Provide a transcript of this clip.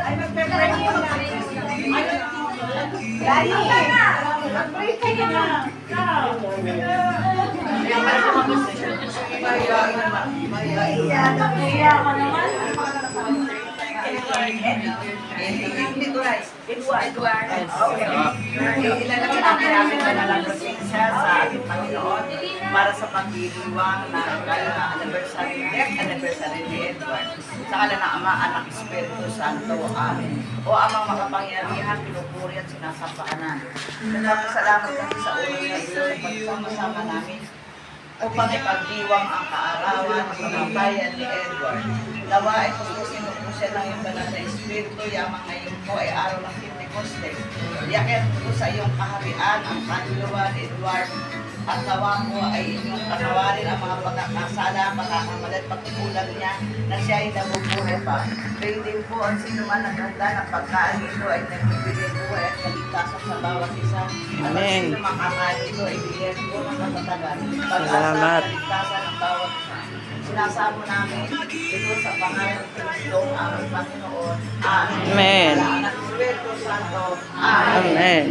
Ay, magpe-pray mo na. Gani! Mag-pray ka na. Maya ka naman. Edward. Ilalagay namin namin manalang siya sa ating Panginoon para sa pagdiriwang na anniversary ni Edward. Sa kala ng Ama, Anak, Espiritu Santo. Amen. O Amang makapangyarihan, pinupuri at sinasampahanan. Nagpapasalamat kami sa oras na ito sa pagsama-sama namin upang ipagdiwang ang kaarawan ng kamatayan ni Edward. Nawa ay pupusin mo po siya ng iyong banal na Espiritu, yamang ngayon po ay araw ng Pentecoste. Yakit po sa iyong kaharian ang kanluan, Edward, at nawa po ay inyong patawarin ang mga pagkakasala, pagkakamali at pagkukulang niya na siya ay nabubuhay pa. Kayo din po ang sino man naghanda ng pagkain ito ay nagbibigay buhay at kaligtasan sa bawat isa. At ang sino makakain ito ay bigyan po ng katatagan. Salamat. Kaligtasan ng bawat isa. Sinasamo namin ito sa pangalan ng Kristo, ang aming Panginoon. Amen. Anak Espiritu Santo. Amen.